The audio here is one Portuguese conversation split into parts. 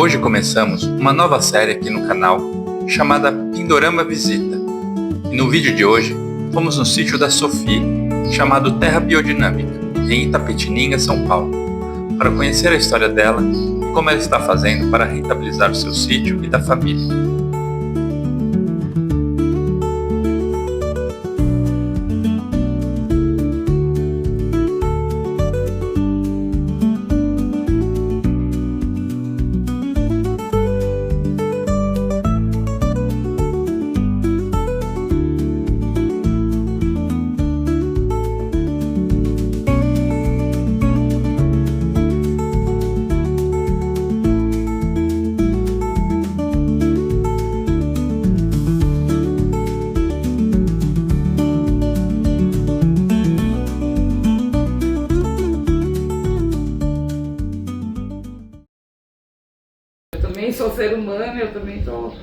Hoje começamos uma nova série aqui no canal chamada Pindorama Visita. E no vídeo de hoje fomos no sítio da Sophie, chamado Terra Biodinâmica, em Itapetininga, São Paulo, para conhecer a história dela e como ela está fazendo para rentabilizar o seu sítio e da família. Também sou ser humano, eu também estou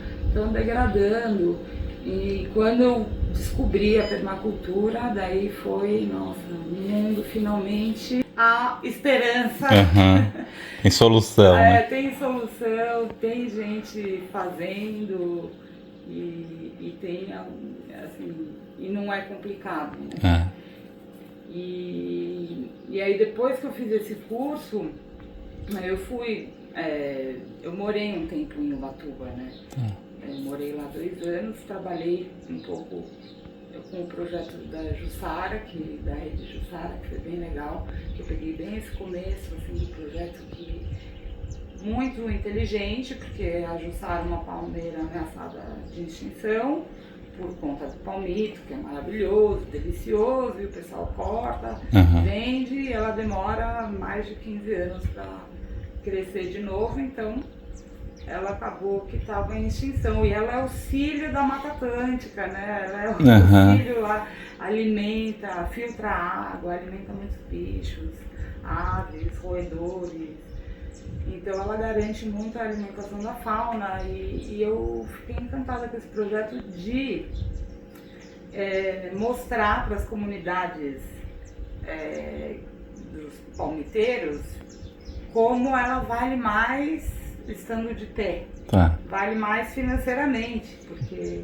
degradando. E quando eu descobri a permacultura, daí foi, nossa, o mundo finalmente, a esperança. Tem solução, né? Tem solução, tem gente fazendo e tem, assim, e não é complicado, né? E aí depois que eu fiz esse curso, eu fui... eu morei um tempo em Ubatuba, né? Eu morei lá 2 anos, trabalhei um pouco com o projeto da Jussara, da rede Jussara, que foi bem legal, que eu peguei bem esse começo assim, do projeto, que muito inteligente, porque a Jussara é uma palmeira ameaçada de extinção por conta do palmito, que é maravilhoso, delicioso, e o pessoal corta, vende, e ela demora mais de 15 anos para crescer de novo, então ela acabou que estava em extinção. E ela é o cílio da Mata Atlântica, né? Ela é o cílio lá, alimenta, filtra água, alimenta muitos bichos, aves, roedores. Então ela garante muito a alimentação da fauna e eu fiquei encantada com esse projeto de mostrar para as comunidades dos palmiteiros como ela vale mais estando de pé, vale mais financeiramente, porque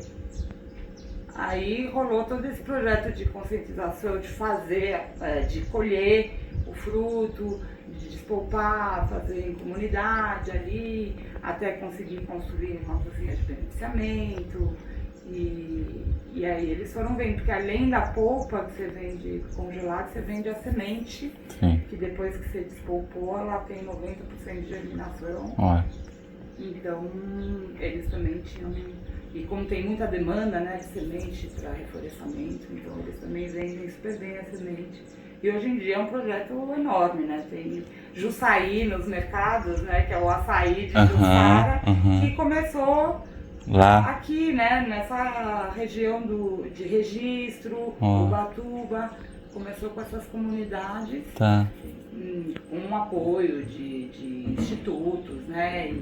aí rolou todo esse projeto de conscientização, de fazer, de colher o fruto, de despolpar, fazer em comunidade ali, até conseguir construir uma cozinha de beneficiamento. E aí eles foram vendo, porque além da polpa que você vende congelada, você vende a semente, que depois que você despolpou, ela tem 90% de germinação. Então eles também tinham, e como tem muita demanda, né, de semente para reflorestamento, então eles também vendem super bem a semente. E hoje em dia é um projeto enorme, né? Tem Jussaí nos mercados, né, que é o açaí de Jussara, que começou lá aqui, né, nessa região de Registro, Ubatuba, começou com essas comunidades, com um apoio de institutos, né,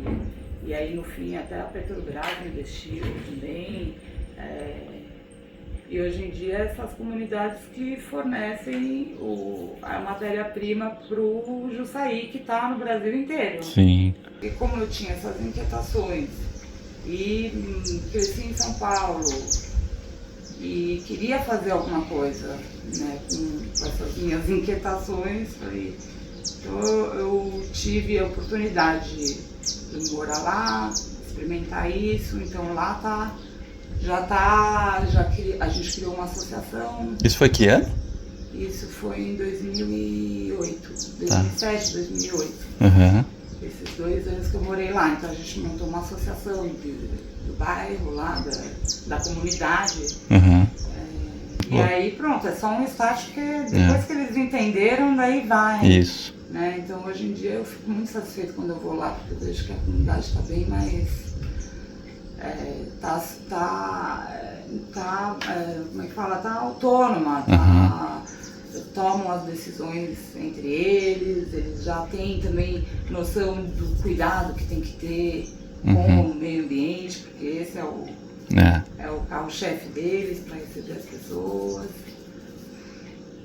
e aí no fim até a Petrobras investiu também, e hoje em dia essas comunidades que fornecem a matéria-prima para o Jussaí, que está no Brasil inteiro. E como eu tinha essas inquietações, e cresci em São Paulo e queria fazer alguma coisa, né, com essas minhas inquietações, então eu tive a oportunidade de morar lá, experimentar isso, então lá a gente criou uma associação. Isso foi que ano? Isso foi em 2008, 2007, 2008. Esses 2 anos que eu morei lá, então a gente montou uma associação do bairro lá, da comunidade. E aí pronto, é só um estágio que depois que eles entenderam, daí vai. Isso. Né? Então hoje em dia eu fico muito satisfeito quando eu vou lá, porque eu vejo que a comunidade está bem mais... como é que fala? Tá autônoma, tomam as decisões entre eles já têm também noção do cuidado que tem que ter com o meio ambiente, porque esse é o carro-chefe deles para receber as pessoas.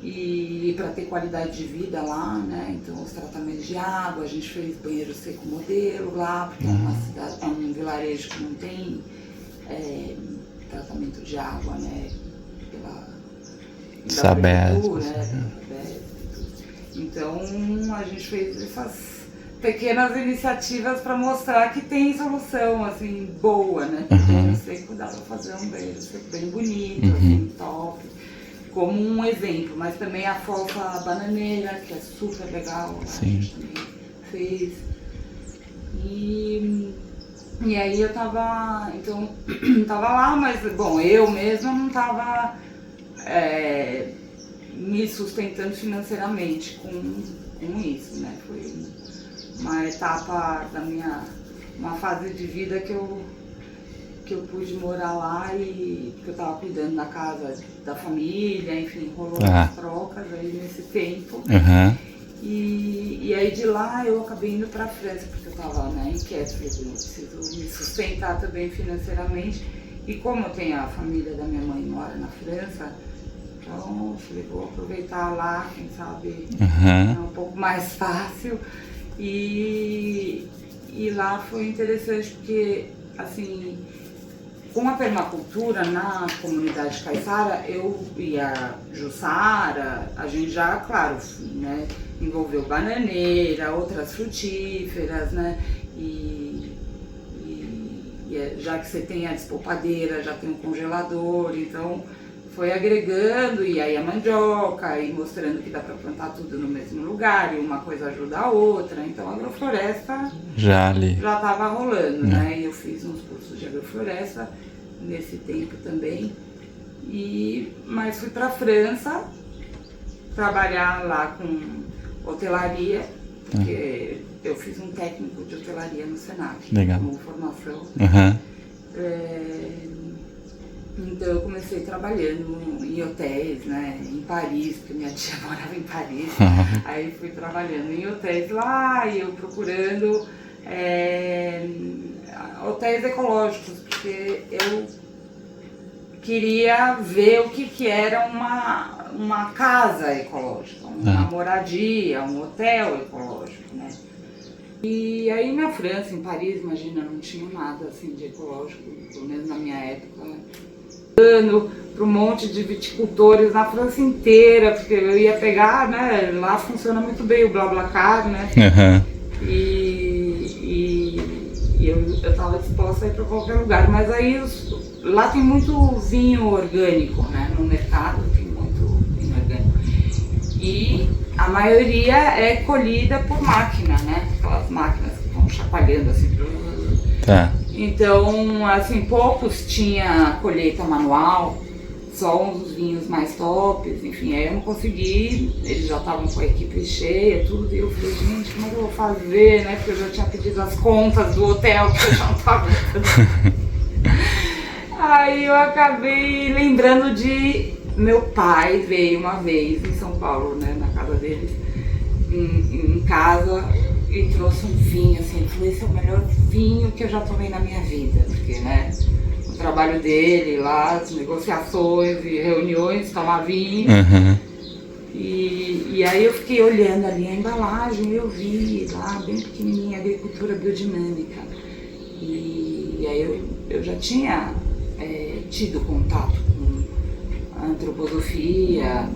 e para ter qualidade de vida lá, né? Então os tratamentos de água, a gente fez banheiro seco modelo lá, porque é uma cidade, é um vilarejo que não tem tratamento de água, né? Sabesp. Então a gente fez essas pequenas iniciativas para mostrar que tem solução, assim, boa, né? Banheiro seco dá para fazer um banheiro seco bem bonito, assim, top. Como um exemplo, mas também a fofa bananeira, que é super legal, a gente também fez. E aí eu tava lá, mas bom, eu mesma não tava me sustentando financeiramente com isso, né? Foi uma etapa da uma fase de vida que eu pude morar lá e que eu tava cuidando da casa da família, enfim, rolou umas trocas aí nesse tempo. E aí de lá eu acabei indo pra França, porque eu tava inquieta, eu preciso me sustentar também financeiramente. E como tem a família da minha mãe mora na França, então eu falei, vou aproveitar lá, quem sabe é um pouco mais fácil. E lá foi interessante porque, assim, com a permacultura na comunidade caiçara, eu e a Jussara, a gente já, claro, né, envolveu bananeira, outras frutíferas, né, já que você tem a despolpadeira, já tem um congelador, então foi agregando, e aí a mandioca, e mostrando que dá para plantar tudo no mesmo lugar, e uma coisa ajuda a outra, então a agrofloresta já estava rolando, né, e eu fiz uns cursos de agrofloresta nesse tempo também, mas fui para a França trabalhar lá com hotelaria, porque eu fiz um técnico de hotelaria no Senac, como formação. Então eu comecei trabalhando em hotéis, né, em Paris, porque minha tia morava em Paris. Aí fui trabalhando em hotéis lá e eu procurando hotéis ecológicos, porque eu queria ver o que era uma casa ecológica, uma moradia, um hotel ecológico, né? E aí na França, em Paris, imagina, não tinha nada assim de ecológico, pelo menos na minha época. Para um monte de viticultores na França inteira, porque eu ia pegar, né, lá funciona muito bem o BlaBlaCar, né, e eu estava disposta a ir para qualquer lugar, mas aí lá tem muito vinho orgânico, né, no mercado tem muito vinho orgânico, e a maioria é colhida por máquina, né, aquelas máquinas que vão chacoalhando assim, então, assim, poucos tinha colheita manual, só uns vinhos mais tops, enfim, aí eu não consegui, eles já estavam com a equipe cheia, tudo, e eu falei, gente, como é que eu vou fazer, né, porque eu já tinha pedido as contas do hotel, que eu já não estava. Aí eu acabei lembrando de meu pai veio uma vez em São Paulo, né, na casa deles, em casa, e trouxe um vinho, assim, ele falou, esse é o melhor vinho que eu já tomei na minha vida, porque, né, o trabalho dele lá, as negociações e reuniões, tomar vinho, e aí eu fiquei olhando ali a embalagem, eu vi lá, bem pequenininha, agricultura biodinâmica, e aí eu já tinha tido contato com a antroposofia,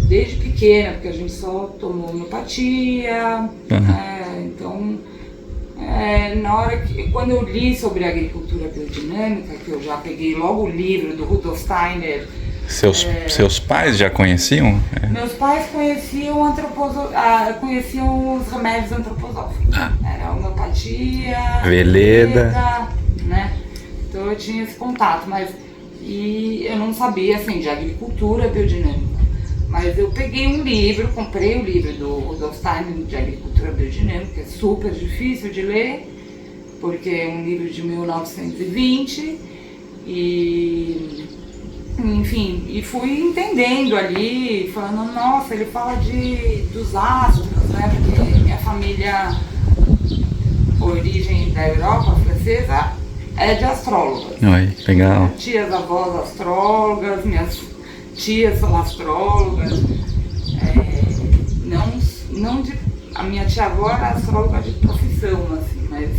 desde pequena, porque a gente só tomou homeopatia, então na hora quando eu li sobre a agricultura biodinâmica, que eu já peguei logo o livro do Rudolf Steiner. Seus pais já conheciam? Meus pais conheciam conheciam os remédios antroposóficos, era homeopatia, Veleda, né? Então eu tinha esse contato, e eu não sabia assim de agricultura biodinâmica. Mas eu peguei um livro, comprei o livro do Rudolf Steiner de agricultura biodinâmica, que é super difícil de ler, porque é um livro de 1920, enfim, e fui entendendo ali, falando, nossa, ele fala dos ácidos, né, porque minha família, origem da Europa francesa, é de astrólogas. Oi, legal. Tias, avós astrólogas, tias são astrólogas, não de, a minha tia-avó era astróloga de profissão, assim, mas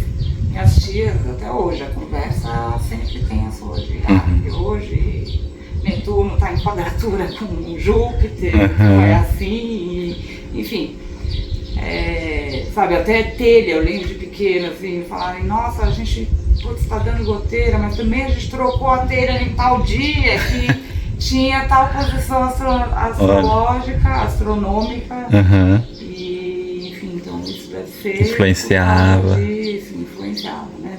minhas tias até hoje, a conversa sempre tem astrologia. E hoje Netuno está em quadratura com Júpiter, é assim, enfim. Sabe, até telha, eu lembro de pequena, assim, falarem, nossa, a gente está dando goteira, mas também a gente trocou a telha em tal dia que tinha tal posição astrológica, astronômica, e enfim, então isso deve ser... Influenciava. Isso, influenciava, né?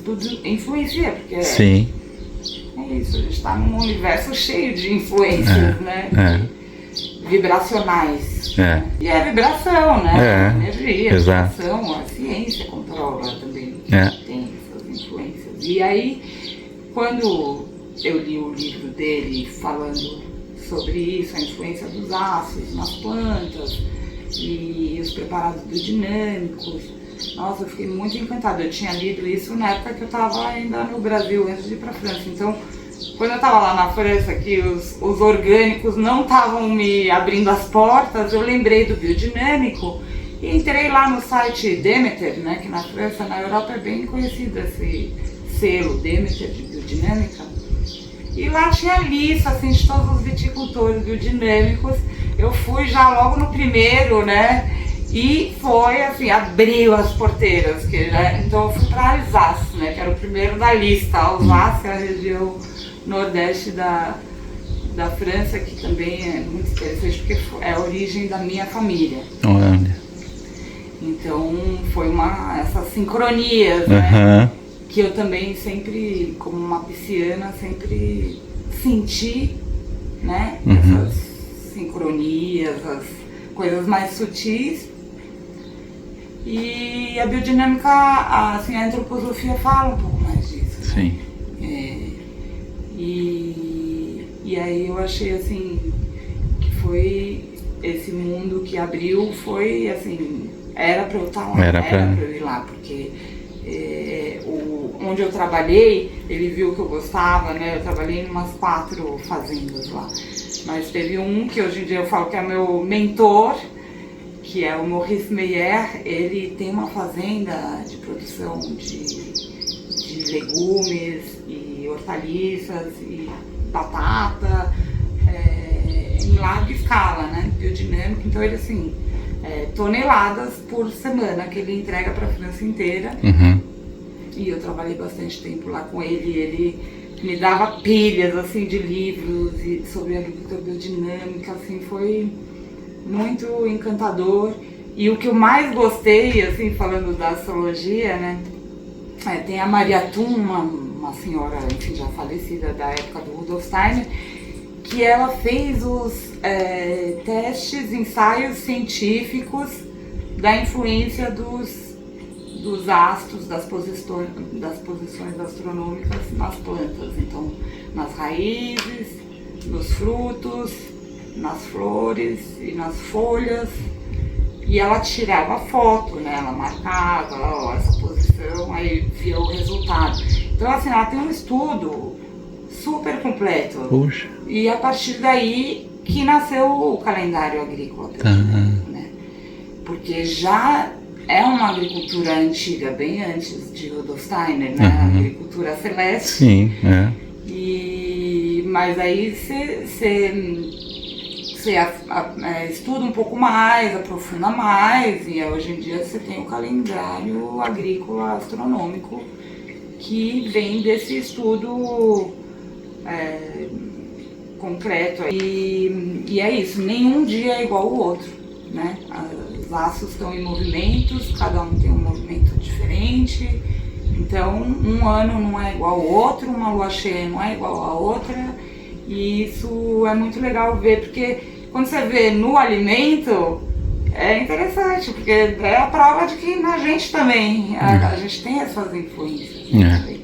Tudo influencia, porque Sim. É isso, a gente está num universo cheio de influências, né? Vibracionais. E é vibração, né? Energia, vibração, a ciência controla também. Tem essas influências. E aí, quando eu li o livro dele falando sobre isso, a influência dos ácidos nas plantas e os preparados biodinâmicos, nossa, eu fiquei muito encantada. Eu tinha lido isso na época que eu estava ainda no Brasil, antes de ir para a França. Então, quando eu estava lá na França, que os orgânicos não estavam me abrindo as portas, eu lembrei do biodinâmico e entrei lá no site Demeter, né, que na França, na Europa é bem conhecido esse selo Demeter de biodinâmica. E lá tinha lista, assim, de todos os viticultores biodinâmicos. Eu fui já logo no primeiro, né? E foi, assim, abriu as porteiras. Então eu fui para Alsace, né? Que era o primeiro da lista. Alsace é a região nordeste da França, que também é muito interessante, porque é a origem da minha família. Olha. Então foi essas sincronias, né? Que eu também sempre, como uma pisciana, sempre senti, né? Essas sincronias, as coisas mais sutis. E a biodinâmica, assim, a antroposofia fala um pouco mais disso. Sim. E aí eu achei, assim, que foi esse mundo que abriu, foi, assim, era pra eu estar lá, era pra eu ir lá, porque onde eu trabalhei, ele viu que eu gostava, né? Eu trabalhei em umas 4 fazendas lá. Mas teve um que hoje em dia eu falo que é meu mentor, que é o Maurice Meyer. Ele tem uma fazenda de produção de legumes e hortaliças e batata em larga escala, né? Biodinâmico. Então ele, assim, toneladas por semana que ele entrega para a França inteira. E eu trabalhei bastante tempo lá com ele. Ele me dava pilhas, assim, de livros sobre agricultura biodinâmica, assim, foi muito encantador. E o que eu mais gostei, assim, falando da astrologia, né, tem a Maria Thun, uma senhora, enfim, já falecida da época do Rudolf Steiner, que ela fez os testes, ensaios científicos da influência dos astros, das posições astronômicas nas plantas. Então, nas raízes, nos frutos, nas flores e nas folhas. E ela tirava foto, né? Ela marcava, essa posição, aí via o resultado. Então, assim, ela tem um estudo super completo. Puxa. E a partir daí que nasceu o calendário agrícola, né? Porque já é uma agricultura antiga, bem antes de Rudolf Steiner, né? A agricultura celeste. Sim, Mas aí você estuda um pouco mais, aprofunda mais, e hoje em dia você tem o calendário agrícola astronômico que vem desse estudo concreto. E é isso, nenhum dia é igual ao outro, né? Os astros estão em movimentos, cada um tem um movimento diferente, então um ano não é igual ao outro, uma lua cheia não é igual à outra, e isso é muito legal ver, porque quando você vê no alimento, é interessante, porque é a prova de que na gente também, a gente tem essas influências também.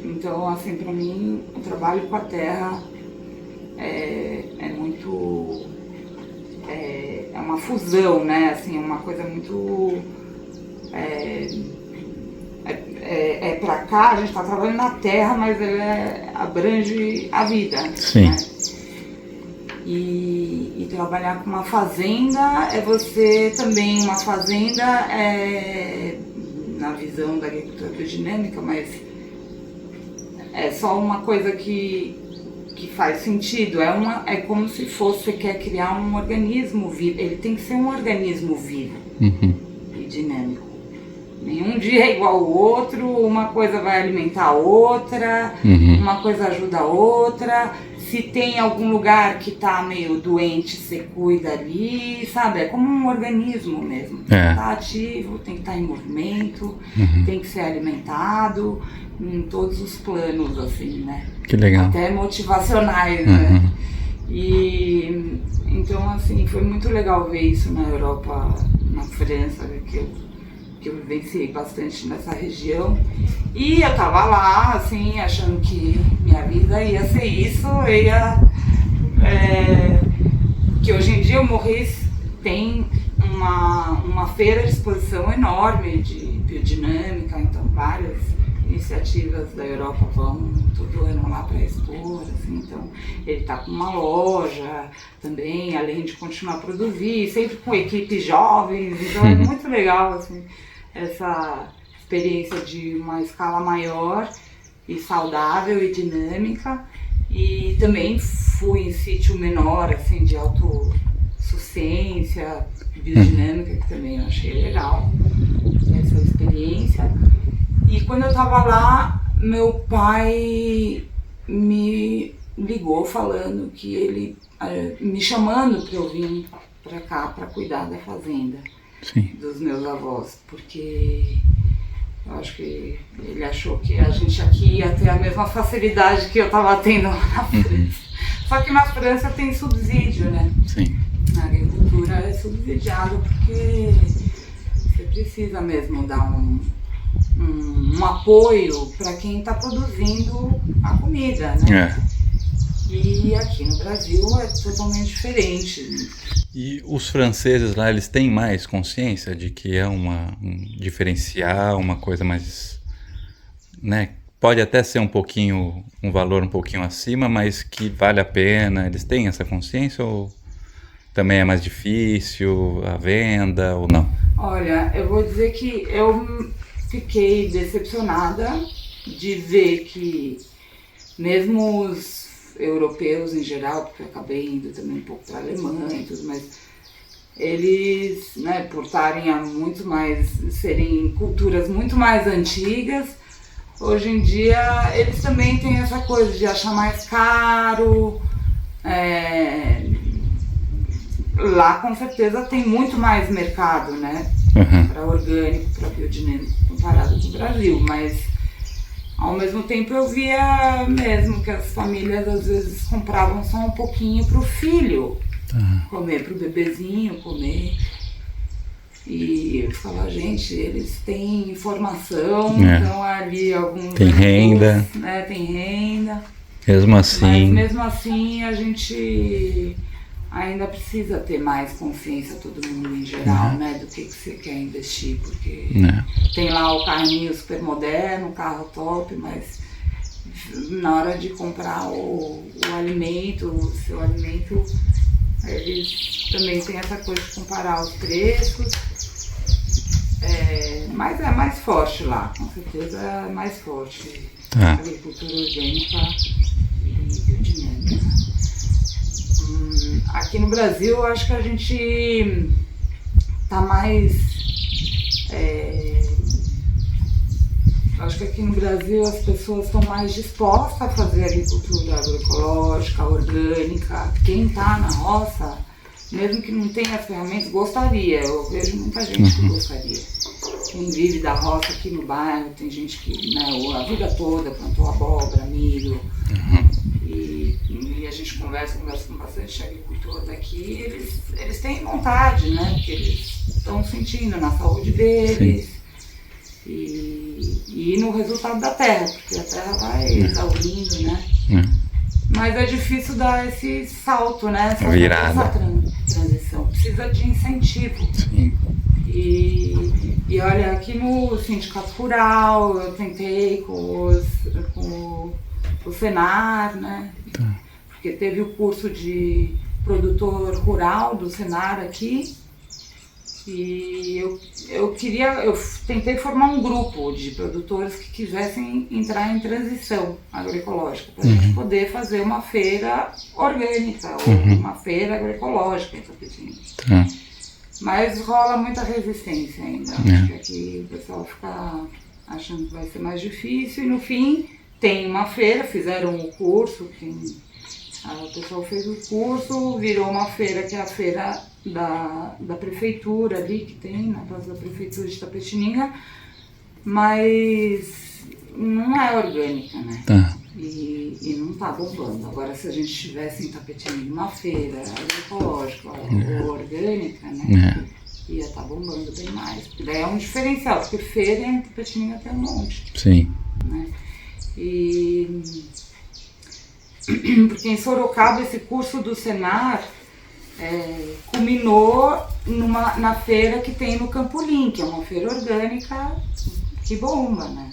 Então, assim, para mim, o trabalho com a terra é muito... É uma fusão, né? Assim, é uma coisa muito... para cá, a gente está trabalhando na terra, mas ele abrange a vida. Sim. Né? E trabalhar com uma fazenda é você também, uma fazenda na visão da agricultura biodinâmica, mas é só uma coisa que faz sentido. É como se fosse, você quer criar um organismo vivo, ele tem que ser um organismo vivo e dinâmico. Nenhum dia é igual ao outro, uma coisa vai alimentar a outra, uma coisa ajuda a outra. Se tem algum lugar que tá meio doente, você cuida ali, sabe? É como um organismo mesmo. Tem que estar ativo, tem que estar em movimento, tem que ser alimentado, em todos os planos, assim, né? Que legal. Até motivacionais, né? E então, assim, foi muito legal ver isso na Europa, na França, que eu vivenciei bastante nessa região. E eu tava lá, assim, achando que minha vida ia ser isso, que hoje em dia o Morris tem uma feira de exposição enorme de biodinâmica, então várias iniciativas da Europa vão todo ano lá para expor, assim, então ele tá com uma loja também, além de continuar a produzir, sempre com equipes jovens, então é muito legal, assim, essa experiência de uma escala maior e saudável e dinâmica. E também fui em sítio menor, assim, de autossuficiência biodinâmica, que também eu achei legal essa experiência. E quando eu tava lá, meu pai me ligou falando que ele me chamando para eu vir para cá para cuidar da fazenda. Sim. Dos meus avós, porque eu acho que ele achou que a gente aqui ia ter a mesma facilidade que eu estava tendo lá na França. Só que na França tem subsídio, né? Sim. A agricultura é subsidiada porque você precisa mesmo dar um apoio para quem está produzindo a comida, né? E aqui no Brasil é totalmente diferente. E os franceses lá, eles têm mais consciência de que é um diferencial, uma coisa mais, né? Pode até ser um valor um pouquinho acima, mas que vale a pena. Eles têm essa consciência ou também é mais difícil a venda ou não? Olha, eu vou dizer que eu fiquei decepcionada de ver que mesmo os europeus em geral, porque eu acabei indo também um pouco para a Alemanha e tudo, mas eles, né, por serem culturas muito mais antigas, hoje em dia eles também têm essa coisa de achar mais caro. Lá com certeza tem muito mais mercado, né, para orgânico, para biodinâmico, comparado com o Brasil, mas ao mesmo tempo eu via mesmo que as famílias às vezes compravam só um pouquinho pro filho comer, pro bebezinho comer. E eu falava, gente, eles têm informação, então ali alguns... Tem renda. Né, tem renda. Mesmo assim... Mas mesmo assim a gente ainda precisa ter mais consciência, todo mundo em geral, né, do que você quer investir, porque tem lá o carrinho super moderno, o carro top, mas na hora de comprar o alimento, o seu alimento, eles também têm essa coisa de comparar os preços, mas é mais forte lá, com certeza é mais forte a agricultura orgânica e biodinâmica. Aqui no Brasil, eu acho que a gente tá mais... eu acho que aqui no Brasil as pessoas estão mais dispostas a fazer agricultura agroecológica, orgânica. Quem está na roça, mesmo que não tenha as ferramentas, gostaria. Eu vejo muita gente que gostaria. Quem vive da roça aqui no bairro, tem gente que, né, a vida toda plantou abóbora, milho. E a gente conversa com bastante agricultor daqui, eles têm vontade, né? Porque eles estão sentindo na saúde deles e no resultado da terra, porque a terra vai exaurindo, né? Mas é difícil dar esse salto, né? Essa transição. Precisa de incentivo. Sim. E E olha, aqui no Sindicato Rural, eu tentei com o Senar, né? Porque teve o curso de produtor rural do Senar aqui. E eu tentei formar um grupo de produtores que quisessem entrar em transição agroecológica, para a gente poder fazer uma feira orgânica, ou uma feira agroecológica em Itapetinga. Mas rola muita resistência ainda. Acho que aqui o pessoal fica achando que vai ser mais difícil. E no fim, tem uma feira, fizeram o curso, o pessoal fez o curso, virou uma feira que é a feira da prefeitura ali, que tem na praça da prefeitura de Itapetininga, mas não é orgânica, né? E não tá bombando. Agora, se a gente tivesse em Itapetininga uma feira agroecológica ou orgânica, né? Ia estar bombando bem mais. Porque daí é um diferencial, porque feira em Itapetininga tem um monte. Sim. Né? Porque em Sorocaba esse curso do Senar culminou na feira que tem no Campolim, que é uma feira orgânica que bomba, né?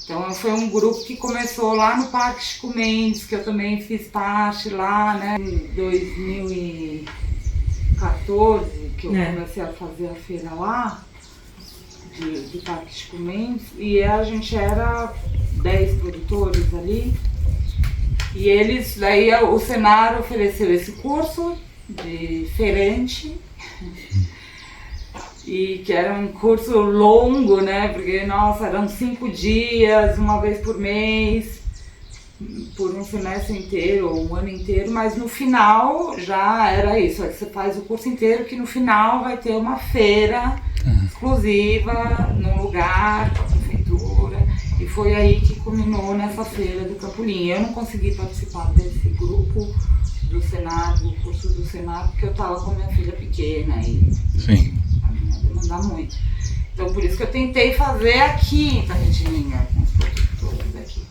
Então foi um grupo que começou lá no Parque Chico Mendes, que eu também fiz parte lá, né? Em 2014, que eu comecei a fazer a feira lá, do Parque Chico Mendes, e a gente era 10 produtores ali. E daí o Senar ofereceu esse curso de feirante, e que era um curso longo, né? Porque, nossa, eram 5 dias, uma vez por mês, por um semestre inteiro, ou um ano inteiro, mas no final já era isso, você faz o curso inteiro, que no final vai ter uma feira exclusiva, num lugar, com a prefeitura. E foi aí que culminou nessa feira do Campolim. Eu não consegui participar desse grupo do Senar, do curso do Senar, porque eu estava com a minha filha pequena e a minha ia demandar muito. Então por isso que eu tentei fazer aqui em Itapetininga, com os produtores aqui.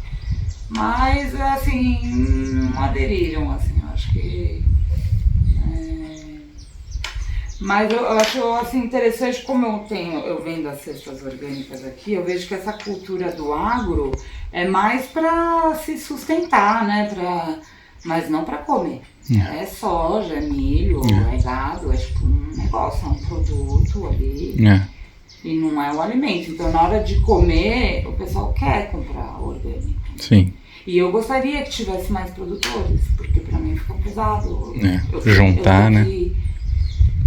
Mas assim, não aderiram, assim, eu acho que... Mas eu acho assim, interessante, como eu vendo as cestas orgânicas aqui, eu vejo que essa cultura do agro é mais para se sustentar, né? Mas não para comer. É soja, é milho, é gado, é tipo um negócio, é um produto ali. E não é um alimento. Então na hora de comer, o pessoal quer comprar orgânico. Sim. E eu gostaria que tivesse mais produtores, porque para mim fica pesado. Juntar, né?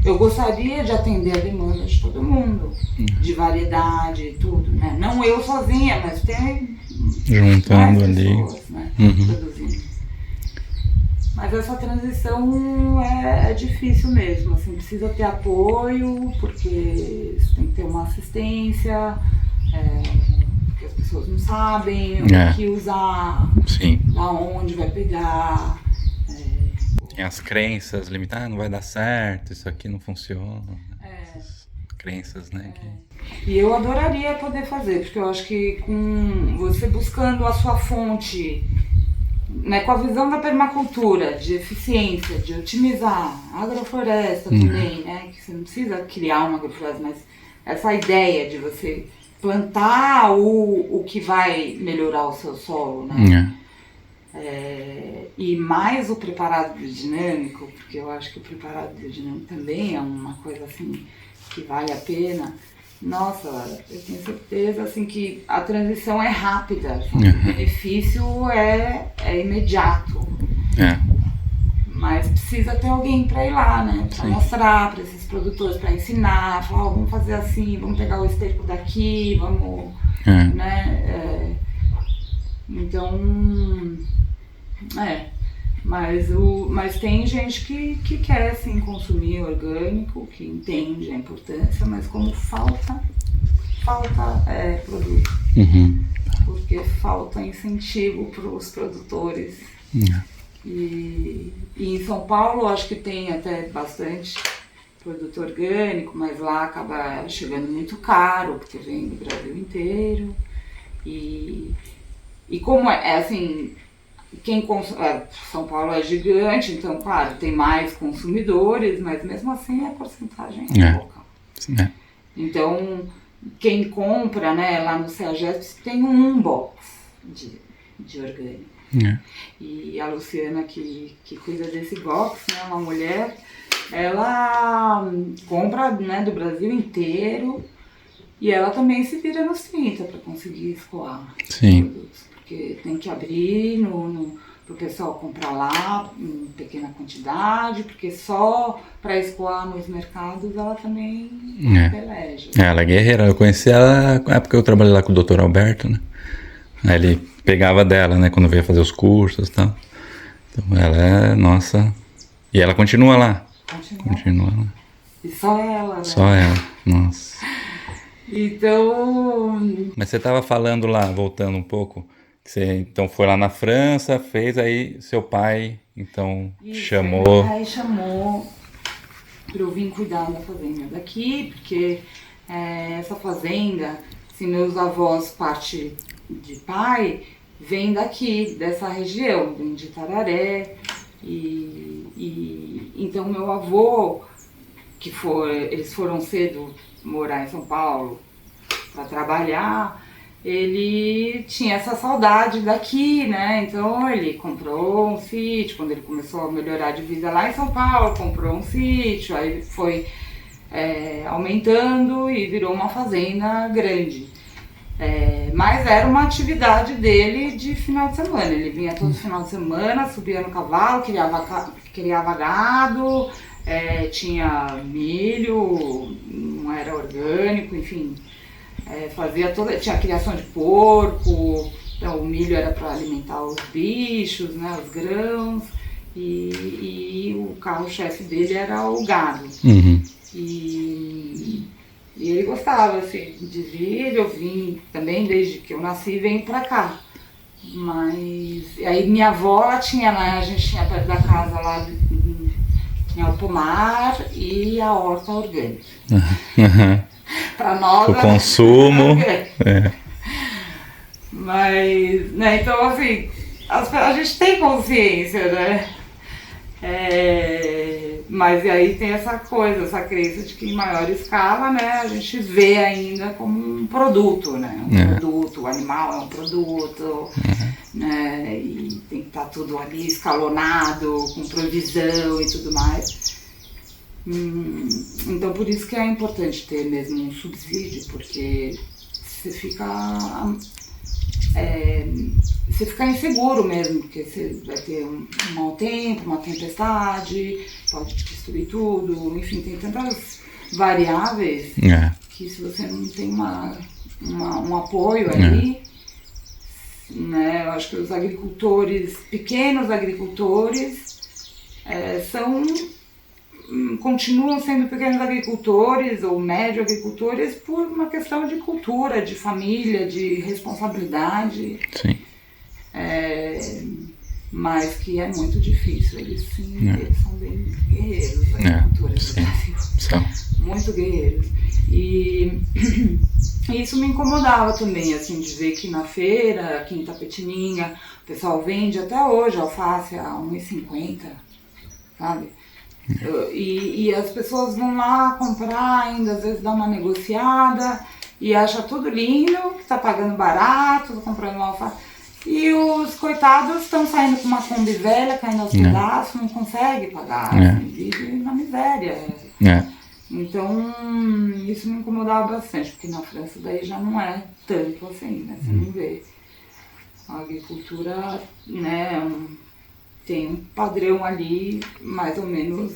Eu gostaria de atender a demanda de todo mundo, de variedade e tudo, né? Não eu sozinha, mas tem juntando ali, pessoas, né? Produzindo. Mas essa transição é difícil mesmo, assim, precisa ter apoio, porque você tem que ter uma assistência, porque as pessoas não sabem o que usar, da onde vai pegar. Tem as crenças limitadas, não vai dar certo, isso aqui não funciona. Essas crenças, né? E eu adoraria poder fazer, porque eu acho que com você buscando a sua fonte, né, com a visão da permacultura, de eficiência, de otimizar a agrofloresta também, né? Que você não precisa criar uma agrofloresta, mas essa ideia de você plantar o que vai melhorar o seu solo, né? E mais o preparado biodinâmico, porque eu acho que o preparado biodinâmico também é uma coisa assim que vale a pena. Nossa, eu tenho certeza assim, que a transição é rápida, o benefício é imediato. Mas precisa ter alguém para ir lá, né? Para mostrar para esses produtores, para ensinar, falar, vamos fazer assim, vamos pegar o esterco daqui, vamos, né? Então, mas tem gente que quer sim consumir orgânico, que entende a importância, mas como falta produto, porque falta incentivo para os produtores. E em São Paulo acho que tem até bastante produto orgânico, mas lá acaba chegando muito caro, porque vem do Brasil inteiro. E como assim, quem São Paulo é gigante, então claro, tem mais consumidores, mas mesmo assim a porcentagem é pouca. Então, quem compra, né, lá no CEAGESP tem um box de orgânico. E a Luciana, que cuida desse box, né, uma mulher, ela compra, né, do Brasil inteiro e ela também se vira nos 30 para conseguir escoar produtos. Porque tem que abrir para o pessoal comprar lá em pequena quantidade, porque só para escoar nos mercados ela também peleja. Ela é guerreira, eu conheci ela na época que eu trabalhei lá com o Dr. Alberto, né? Aí ele pegava dela, né, quando veio fazer os cursos e tal. Então ela é, nossa... E ela continua lá. Continua lá. E só ela, né? Só ela, nossa. Então... Mas você estava falando lá, voltando um pouco, que você então foi lá na França, fez, aí seu pai então chamou... Meu pai chamou para eu vir cuidar da fazenda daqui, porque essa fazenda, assim, meus avós, parte de pai, vem daqui, dessa região, vem de Tararé, e então meu avô, eles foram cedo morar em São Paulo para trabalhar, ele tinha essa saudade daqui, né? Então ele comprou um sítio, quando ele começou a melhorar de vida lá em São Paulo, comprou um sítio, aí foi aumentando e virou uma fazenda grande. Mas era uma atividade dele de final de semana, ele vinha todo final de semana, subia no cavalo, criava gado, tinha milho, não era orgânico, enfim, tinha criação de porco, então o milho era para alimentar os bichos, né, os grãos, e o carro-chefe dele era o gado. E ele gostava, assim, de vir, eu vim também, desde que eu nasci, venho pra cá. Mas, aí minha avó, a gente tinha perto da casa lá, tinha o pomar e a horta orgânica. Pra nós, o consumo. Mas, né, então assim, a gente tem consciência, né? Mas aí tem essa coisa, essa crença de que em maior escala, né, a gente vê ainda como um produto, né? Produto, o animal é um produto, né? E tem que estar tudo ali escalonado, com provisão e tudo mais. Então por isso que é importante ter mesmo um subsídio, porque você fica inseguro mesmo, porque você vai ter um mau tempo, uma tempestade, pode destruir tudo, enfim, tem tantas variáveis que se você não tem um apoio ali, né, eu acho que os agricultores, pequenos agricultores, continuam sendo pequenos agricultores ou médio agricultores por uma questão de cultura, de família, de responsabilidade. Sim. Mas que é muito difícil. Eles são bem guerreiros, agricultores do Brasil. São. Muito guerreiros. E isso me incomodava também, assim, de ver que na feira, aqui em Itapetininga, o pessoal vende até hoje alface a R$1,50, sabe? E as pessoas vão lá comprar, ainda às vezes dá uma negociada e acha tudo lindo, que tá pagando barato, comprando uma alface. E os coitados estão saindo com uma Kombi velha, caindo aos pedaços, não consegue pagar, assim, vive na miséria. Então isso me incomodava bastante, porque na França daí já não é tanto assim, né? Você não vê. A agricultura, né, tem um padrão ali, mais ou menos,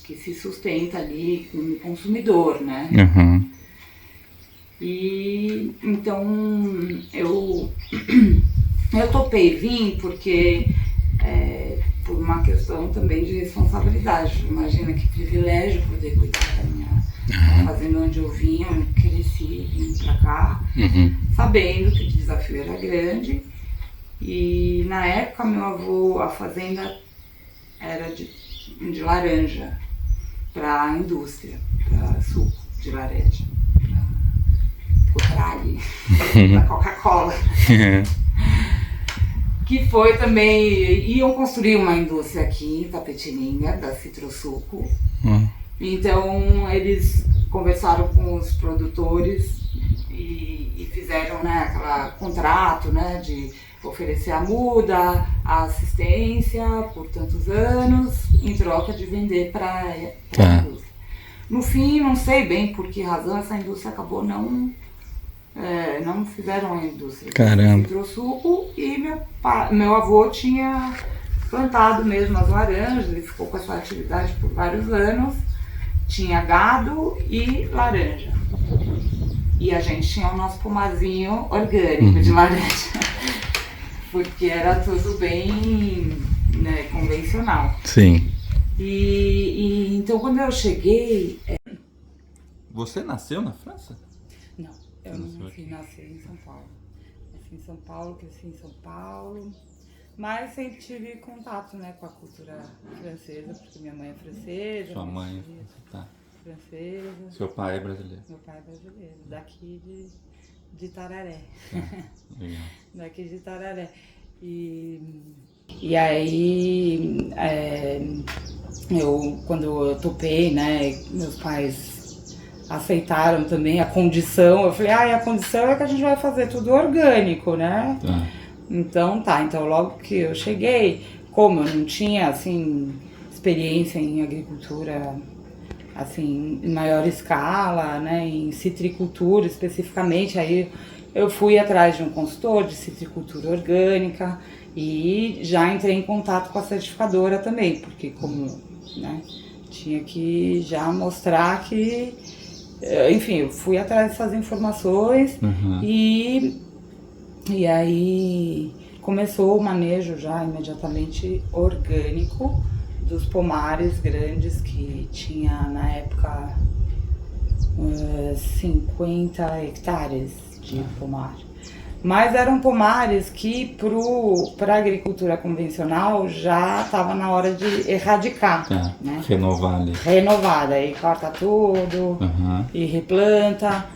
que se sustenta ali com o consumidor, né? E então eu topei vir porque, por uma questão também de responsabilidade. Imagina que privilégio poder cuidar da minha fazenda onde eu vinha, eu cresci, vim pra cá, sabendo que o desafio era grande. E na época meu avô, a fazenda era de laranja para a indústria, para suco de laranja, para Cotrale, para Coca-Cola. Que foi também, iam construir uma indústria aqui em Itapetininga, da Citrosuco. Então eles conversaram com os produtores e fizeram, né, aquele contrato, né, de oferecer a muda, a assistência por tantos anos, em troca de vender para a indústria. No fim, não sei bem por que razão essa indústria acabou não fizeram a indústria de citrussuco, e meu avô tinha plantado mesmo as laranjas, ele ficou com essa atividade por vários anos, tinha gado e laranja. E a gente tinha o nosso pomarzinho orgânico de laranja, porque era tudo bem, né, convencional. Sim. E então quando eu cheguei... Você nasceu na França? Não, eu nasci em São Paulo. Nasci em São Paulo, cresci em São Paulo, mas sempre tive contato, né, com a cultura francesa, porque minha mãe é francesa. Sua mãe tá francesa. Seu pai é brasileiro? Meu pai é brasileiro, daqui de Tararé. Legal. Daqui de Tararé. E aí, quando eu topei, né, meus pais aceitaram também a condição. Eu falei, a condição é que a gente vai fazer tudo orgânico, né? Tá. Então logo que eu cheguei, como eu não tinha, assim, experiência em agricultura, assim, em maior escala, né, em citricultura especificamente, aí eu fui atrás de um consultor de citricultura orgânica e já entrei em contato com a certificadora também, porque como, né, tinha que já mostrar que, enfim, eu fui atrás dessas informações. E aí começou o manejo já imediatamente orgânico dos pomares grandes que tinha na época 50 hectares de pomar. Mas eram pomares que para a agricultura convencional já estava na hora de erradicar, né? Renovar ali. Renovar, daí corta tudo e replanta.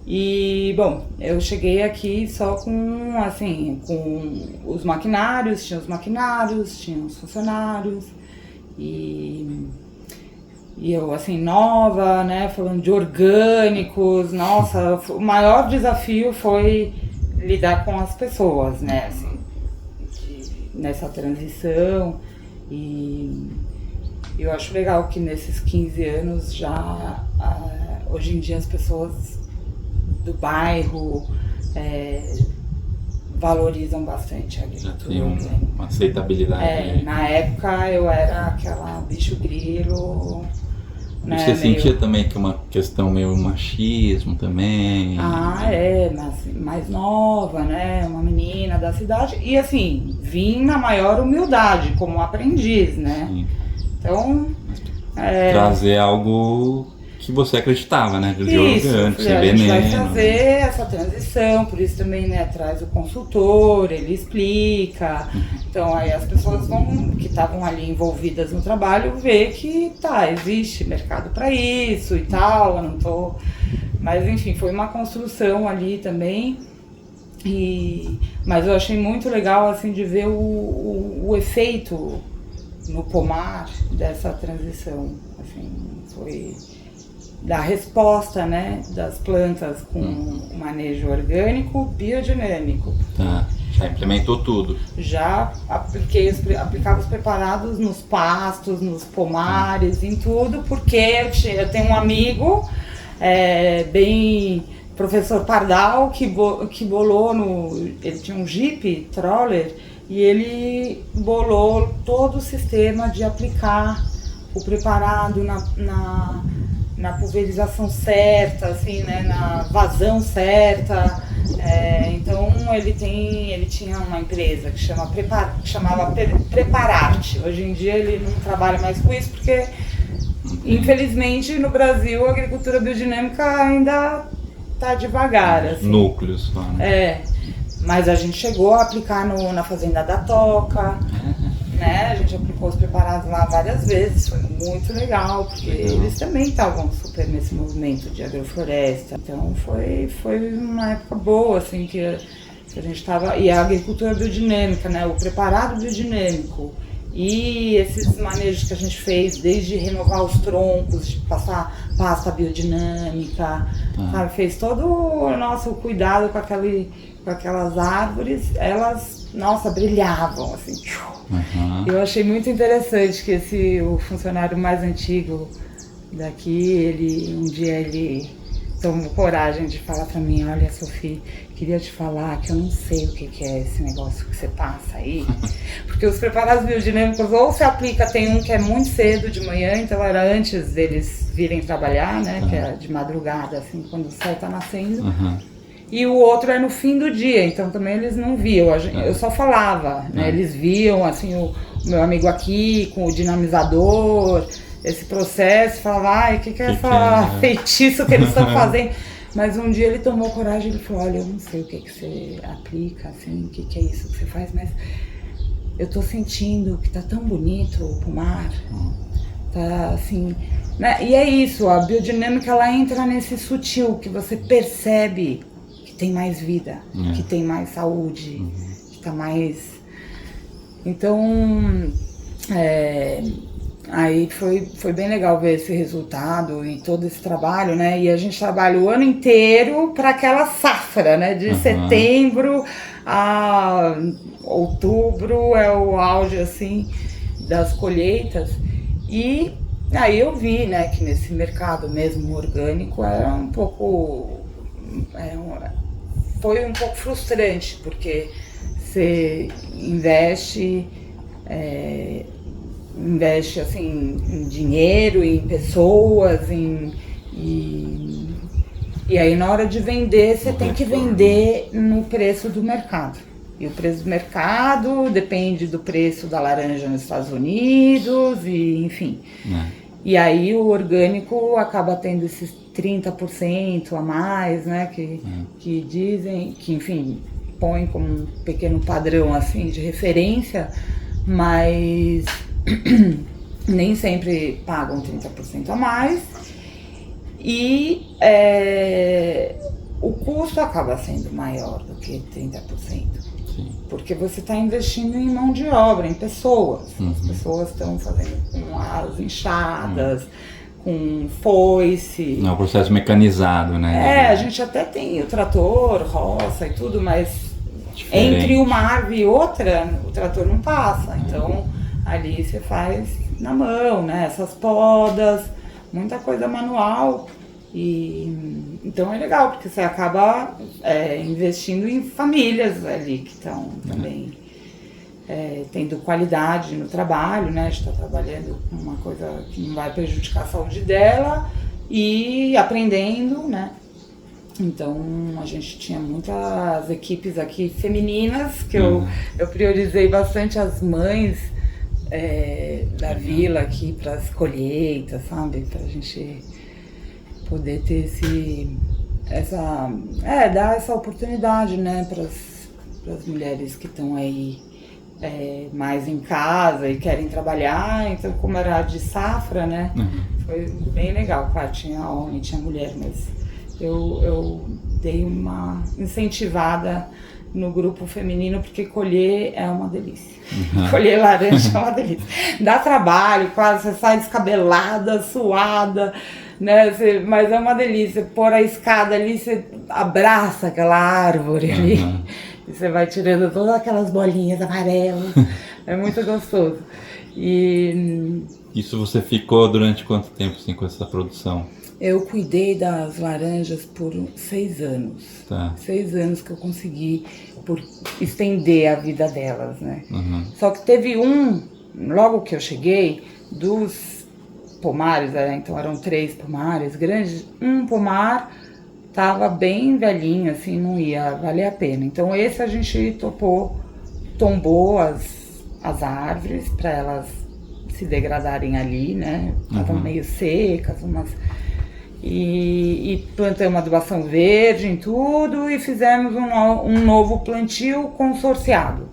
E, bom, eu cheguei aqui só com os maquinários, tinha os funcionários, e eu, assim, nova, né, falando de orgânicos. Nossa, o maior desafio foi lidar com as pessoas, né, assim, nessa transição. E eu acho legal que nesses 15 anos já, hoje em dia, as pessoas do bairro valorizam bastante a agricultura. Já tem uma aceitabilidade. Na época eu era aquela bicho grilo. Né, você sentia também que uma questão meio machismo também? Mas mais nova, né? Uma menina da cidade. E assim, vim na maior humildade, como aprendiz, né? Sim. Então... trazer algo que você acreditava, né? De orgânico, sem veneno. A gente vai fazer essa transição, por isso também, né, traz o consultor, ele explica. Então aí as pessoas que estavam ali envolvidas no trabalho ver que existe mercado para isso e tal, eu não tô... Mas enfim, foi uma construção ali também. Mas eu achei muito legal, assim, de ver o efeito no pomar dessa transição, assim, foi da resposta, né, das plantas com o manejo orgânico, biodinâmico. Já implementou tudo. Já aplicava os preparados nos pastos, nos pomares, em tudo, porque eu tenho um amigo, professor Pardal, que bolou ele tinha um Jeep Troller, e ele bolou todo o sistema de aplicar o preparado na pulverização certa, assim, né, na vazão certa. Então ele tinha uma empresa que chamava Prepararte. Hoje em dia ele não trabalha mais com isso porque, infelizmente, no Brasil a agricultura biodinâmica ainda está devagar. Assim. Núcleos só, né? Mas a gente chegou a aplicar na fazenda da Toca, né? A gente aplicou os preparados lá várias vezes, foi muito legal, porque eles também estavam super nesse movimento de agrofloresta. Então foi uma época boa, assim, que a gente estava... E a agricultura biodinâmica, né? O preparado biodinâmico E esses manejos que a gente fez, desde renovar os troncos, de passar pasta biodinâmica, sabe? Fez todo o nosso cuidado com aquelas árvores, elas, nossa, brilhavam, assim. Eu achei muito interessante que o funcionário mais antigo daqui, um dia ele tomou coragem de falar pra mim: olha, Sophie, queria te falar que eu não sei o que é esse negócio que você passa aí, porque os preparados biodinâmicos ou se aplica, tem um que é muito cedo de manhã, então era antes deles virem trabalhar, né, que é de madrugada, assim, quando o sol tá nascendo, e o outro é no fim do dia, então também eles não viam, eu só falava, né, eles viam, assim, o meu amigo aqui com o dinamizador, esse processo, falava: ai, o que é essa feitiço que eles estão fazendo? Mas um dia ele tomou coragem e ele falou: olha, eu não sei o que você aplica, assim, o que é isso que você faz, mas eu tô sentindo que tá tão bonito o pomar, tá assim, né? E é isso, a biodinâmica, ela entra nesse sutil, que você percebe que tem mais vida, que tem mais saúde, que tá mais... Então, aí foi bem legal ver esse resultado e todo esse trabalho, né? E a gente trabalha o ano inteiro para aquela safra, né? De setembro a outubro é o auge, assim, das colheitas. E aí eu vi, né, que nesse mercado mesmo orgânico era um pouco... foi um pouco frustrante, porque você investe assim, em dinheiro, em pessoas, e aí na hora de vender, você tem que vender no preço do mercado. E o preço do mercado depende do preço da laranja nos Estados Unidos, e enfim. E aí o orgânico acaba tendo esses 30% a mais, né, que dizem, que enfim, põe como um pequeno padrão assim de referência, mas nem sempre pagam 30% a mais, e o custo acaba sendo maior do que 30%, porque você está investindo em mão de obra, em pessoas. As pessoas estão fazendo com as enxadas, com foice. É um processo mecanizado, né? A gente até tem o trator, roça e tudo, mas entre uma árvore e outra, o trator não passa. Então, ali você faz na mão, né? Essas podas, muita coisa manual. E então é legal, porque você acaba investindo em famílias ali que estão também tendo qualidade no trabalho, né? A gente está trabalhando com uma coisa que não vai prejudicar a saúde dela e aprendendo, né? Então a gente tinha muitas equipes aqui femininas, que eu priorizei bastante as mães da vila aqui para as colheitas, sabe? Para a gente poder ter dar essa oportunidade, né, para as mulheres que estão aí mais em casa e querem trabalhar. Então, como era de safra, né, foi bem legal. Claro, tinha homem, tinha mulher, mas eu dei uma incentivada no grupo feminino, porque colher é uma delícia. Colher laranja é uma delícia. Dá trabalho, quase, você sai descabelada, suada, né? Mas é uma delícia. Pôr a escada ali, você abraça aquela árvore ali, e você vai tirando todas aquelas bolinhas amarelas. É muito gostoso. E isso você ficou durante quanto tempo assim, com essa produção? Eu cuidei das laranjas por 6 anos. 6 anos que eu consegui estender a vida delas, né? Só que teve logo que eu cheguei, dos pomares, então eram 3 pomares grandes, um pomar tava bem velhinho, assim, não ia valer a pena. Então esse a gente tombou as árvores para elas se degradarem ali, né? Estavam meio secas, e plantamos adubação verde em tudo e fizemos um novo plantio consorciado.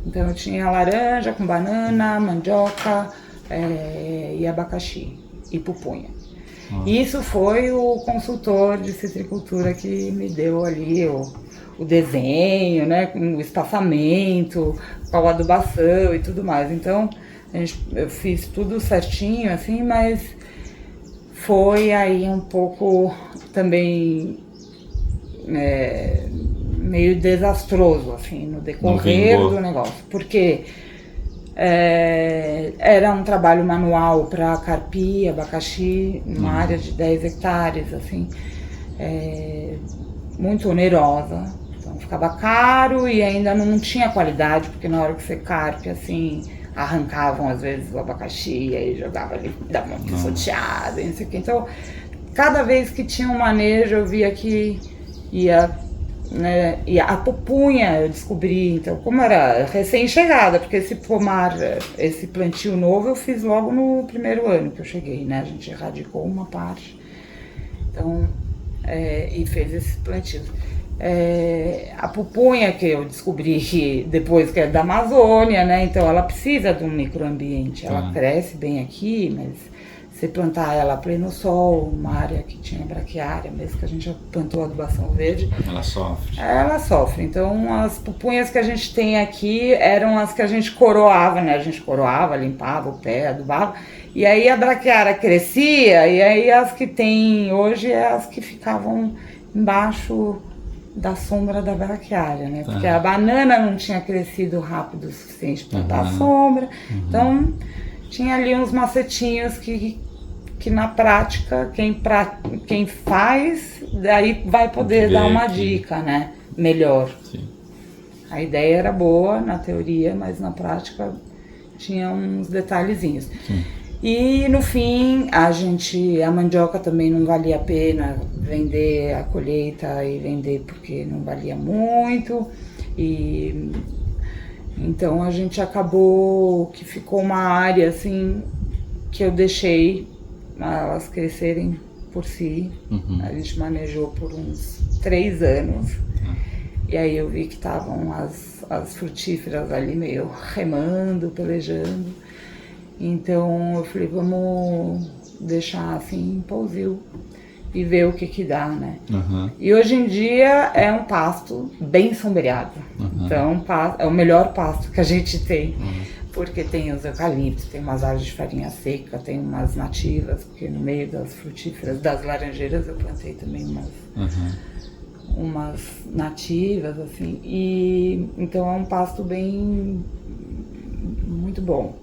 Então eu tinha laranja com banana, mandioca e abacaxi e pupunha. Isso foi o consultor de citricultura que me deu ali o desenho, né, com o espaçamento, com a adubação e tudo mais. Então Eu fiz tudo certinho, assim, mas foi aí um pouco também meio desastroso, assim, no decorrer do negócio. Porque era um trabalho manual para carpi, abacaxi, numa área de 10 hectares, assim, muito onerosa. Então ficava caro e ainda não tinha qualidade, porque na hora que você carpe, assim, arrancavam às vezes o abacaxi e aí jogava ali, dava uma pisoteada e não sei o que. Então, cada vez que tinha um manejo, eu via que ia, né, e a pupunha eu descobri, então, como era recém-chegada, porque esse pomar, esse plantio novo eu fiz logo no primeiro ano que eu cheguei, né, a gente erradicou uma parte, então, e fez esses plantios. A pupunha que eu descobri que depois que é da Amazônia, né, então ela precisa de um microambiente, ela cresce bem aqui, mas se plantar ela a pleno sol, uma área que tinha braquiária, mesmo que a gente já plantou adubação verde, ela sofre. Ela sofre. Então as pupunhas que a gente tem aqui eram as que a gente coroava, né? A gente coroava, limpava o pé, adubava. E aí a braquiária crescia, e aí as que tem hoje é as que ficavam embaixo da sombra da braquiária, né? Porque a banana não tinha crescido rápido o suficiente para dar sombra. Então tinha ali uns macetinhos que na prática, quem faz, daí vai poder dar uma dica, né? Melhor. Sim. A ideia era boa na teoria, mas na prática tinha uns detalhezinhos. Sim. E no fim, a mandioca também não valia a pena vender a colheita e vender porque não valia muito. E então a gente acabou que ficou uma área assim que eu deixei elas crescerem por si. A gente manejou por uns 3 anos. E aí eu vi que estavam as frutíferas ali meio remando, pelejando. Então eu falei, vamos deixar assim em pousio e ver o que dá, né? E hoje em dia é um pasto bem sombreado. Então é o melhor pasto que a gente tem. Porque tem os eucaliptos, tem umas árvores de farinha seca, tem umas nativas, porque no meio das frutíferas, das laranjeiras eu plantei também umas nativas, assim. E então é um pasto bem muito bom.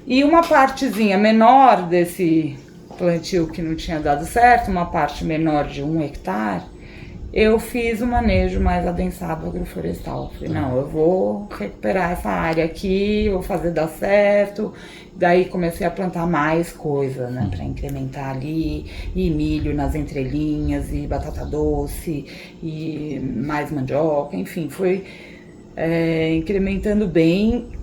E uma partezinha menor desse plantio que não tinha dado certo, uma parte menor de 1 hectare, eu fiz um manejo mais adensado agroflorestal. Falei, não, eu vou recuperar essa área aqui, vou fazer dar certo. Daí comecei a plantar mais coisa, né, para incrementar ali, e milho nas entrelinhas, e batata doce, e mais mandioca, enfim, foi incrementando bem.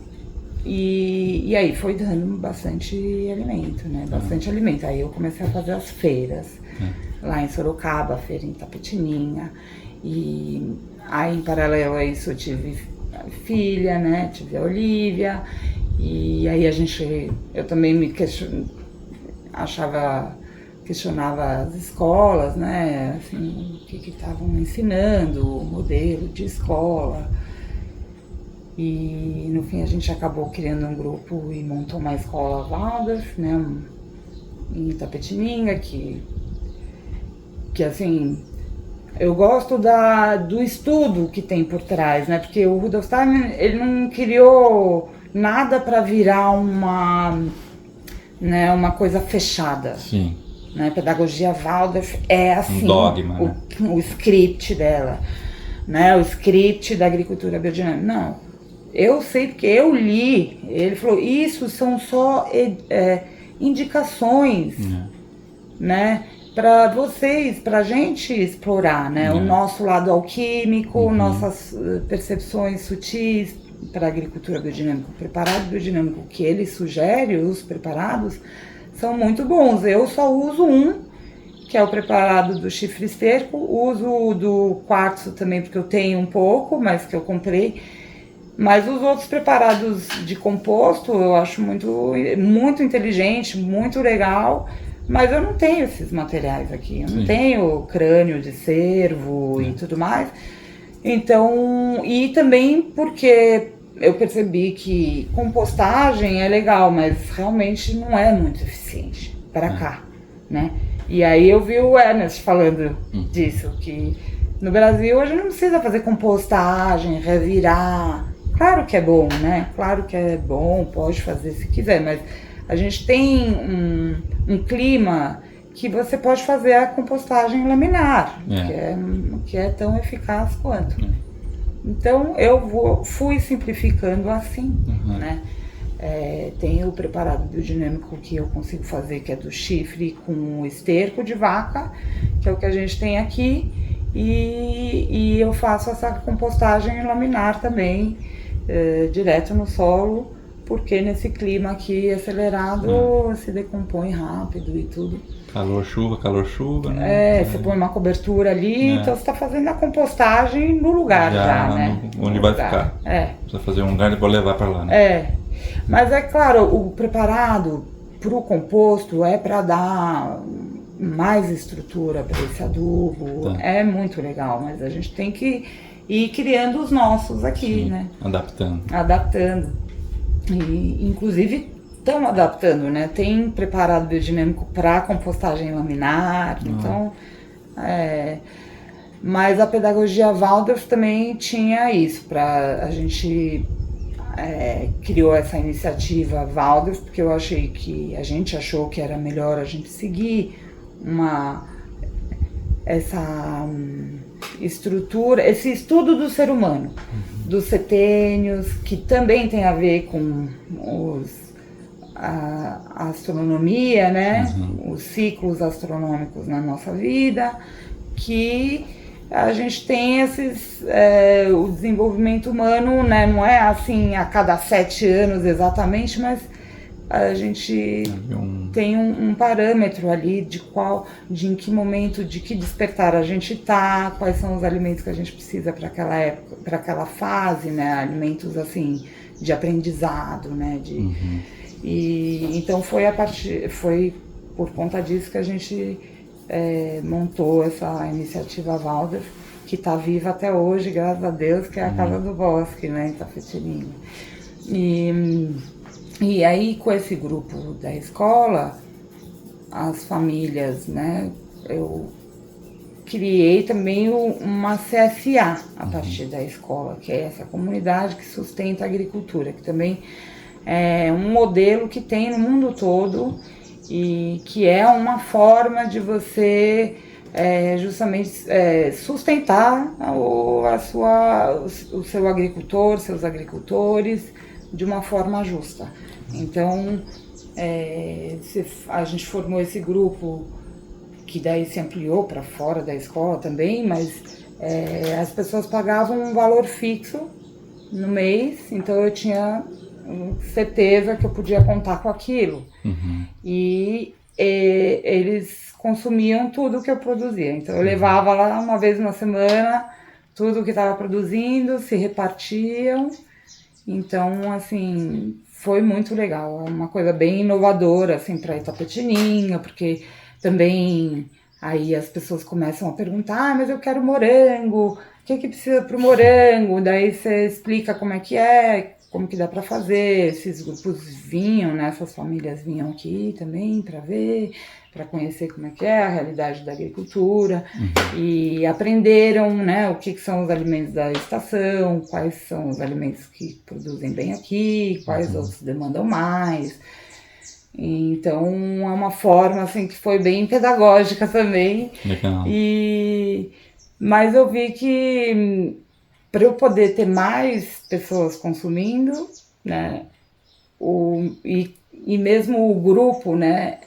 E aí foi dando bastante alimento, né? Bastante alimento. Aí eu comecei a fazer as feiras. Lá em Sorocaba, a feira em Itapetininga. E aí, em paralelo a isso, eu tive a filha, né? Tive a Olivia. E aí eu também me questionava as escolas, né? Assim, o que estavam ensinando, o modelo de escola. E no fim a gente acabou criando um grupo e montou uma escola Waldorf, né, em Itapetininga, que assim, eu gosto do estudo que tem por trás, né, porque o Rudolf Steiner, ele não criou nada para virar uma coisa fechada. Sim. Né, pedagogia Waldorf é assim, um dogma, né? o script dela, né, o script da agricultura biodinâmica, não. Eu sei porque eu li, ele falou, isso são só indicações, né, para vocês, para a gente explorar, né, o nosso lado alquímico, nossas percepções sutis para a agricultura biodinâmica. O preparado biodinâmico que ele sugere, os preparados, são muito bons. Eu só uso um, que é o preparado do chifre esterco, uso o do quartzo também, porque eu tenho um pouco, mas que eu comprei. Mas os outros preparados de composto eu acho muito inteligente, muito legal, mas eu não tenho esses materiais aqui, eu não tenho crânio de cervo e tudo mais. Então, e também porque eu percebi que compostagem é legal, mas realmente não é muito eficiente para cá, né? E aí eu vi o Ernest falando disso, que no Brasil a gente não precisa fazer compostagem, revirar. Claro que é bom, né? Claro que é bom, pode fazer se quiser, mas a gente tem um clima que você pode fazer a compostagem laminar, que é tão eficaz quanto. Então eu fui simplificando assim, né? Tem o preparado biodinâmico que eu consigo fazer, que é do chifre com esterco de vaca, que é o que a gente tem aqui, e eu faço essa compostagem laminar também, direto no solo, porque nesse clima aqui acelerado se decompõe rápido e tudo. Calor, chuva, né? Você põe uma cobertura ali, então você está fazendo a compostagem no lugar já, né? Onde vai ficar. Precisa fazer um lugar e depois levar para lá, né? Mas é claro, o preparado para o composto é para dar mais estrutura para esse adubo, é muito legal, mas a gente tem que ir criando os nossos aqui, né? Adaptando. E, inclusive, estão adaptando, né? Tem preparado biodinâmico para compostagem laminar, então... Mas a pedagogia Waldorf também tinha isso, a gente criou essa iniciativa Waldorf, porque a gente achou que era melhor a gente seguir essa estrutura, esse estudo do ser humano, dos setênios, que também tem a ver com a astronomia, né? Os ciclos astronômicos na nossa vida, que a gente tem o desenvolvimento humano, né? Não é assim a cada 7 anos exatamente, mas a gente tem um parâmetro ali de em que momento, de que despertar a gente tá, quais são os alimentos que a gente precisa para aquela época, para aquela fase, né? Alimentos assim de aprendizado, né? E então foi por conta disso que a gente montou essa iniciativa Waldorf, que está viva até hoje, graças a Deus, que é a Casa do Bosque, né? Em Itapetininga. E aí, com esse grupo da escola, as famílias, né, eu criei também uma CSA a partir da escola, que é essa comunidade que sustenta a agricultura, que também é um modelo que tem no mundo todo e que é uma forma de você justamente sustentar o seu agricultor, seus agricultores, de uma forma justa. Então, a gente formou esse grupo, que daí se ampliou para fora da escola também, mas as pessoas pagavam um valor fixo no mês, então eu tinha certeza que eu podia contar com aquilo. E eles consumiam tudo que eu produzia, então eu levava lá uma vez na semana tudo que estava produzindo, se repartiam. Então, assim, foi muito legal, é uma coisa bem inovadora, assim, para Itapetininga, porque também aí as pessoas começam a perguntar, mas eu quero morango, o que precisa para o morango? Daí você explica como que dá para fazer, esses grupos vinham, né, essas famílias vinham aqui também para ver, para conhecer como é que é a realidade da agricultura, e aprenderam, né, o que são os alimentos da estação, quais são os alimentos que produzem bem aqui, quais outros demandam mais. Então é uma forma assim que foi bem pedagógica também. Legal. Mas eu vi que para eu poder ter mais pessoas consumindo, né, e mesmo o grupo, né,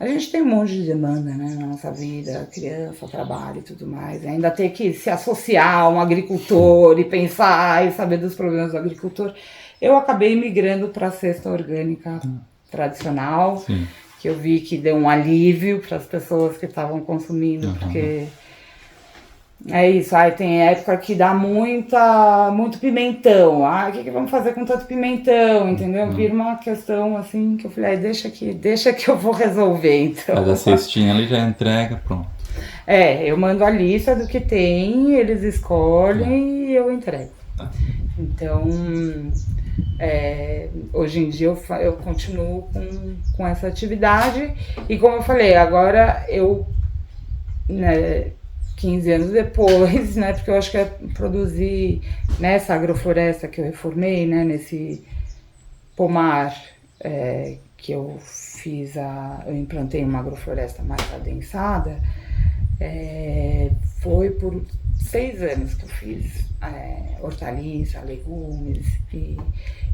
a gente tem um monte de demanda, né, na nossa vida, criança, trabalho e tudo mais. Ainda ter que se associar a um agricultor e pensar e saber dos problemas do agricultor. Eu acabei migrando para a cesta orgânica tradicional, que eu vi que deu um alívio para as pessoas que estavam consumindo, porque é isso, tem época que dá muito pimentão. O que vamos fazer com tanto pimentão, entendeu? Vira uma questão assim que eu falei, deixa que eu vou resolver, então. Faz a cestinha ali, já entrega, pronto. Eu mando a lista do que tem, eles escolhem e eu entrego. Tá. Então, hoje em dia eu continuo com essa atividade e, como eu falei, agora eu, né, 15 anos depois, né, porque eu acho que produzir nessa agrofloresta que eu reformei, né, nesse pomar que eu fiz, eu implantei uma agrofloresta mais adensada, foi por 6 anos que eu fiz hortaliça, legumes,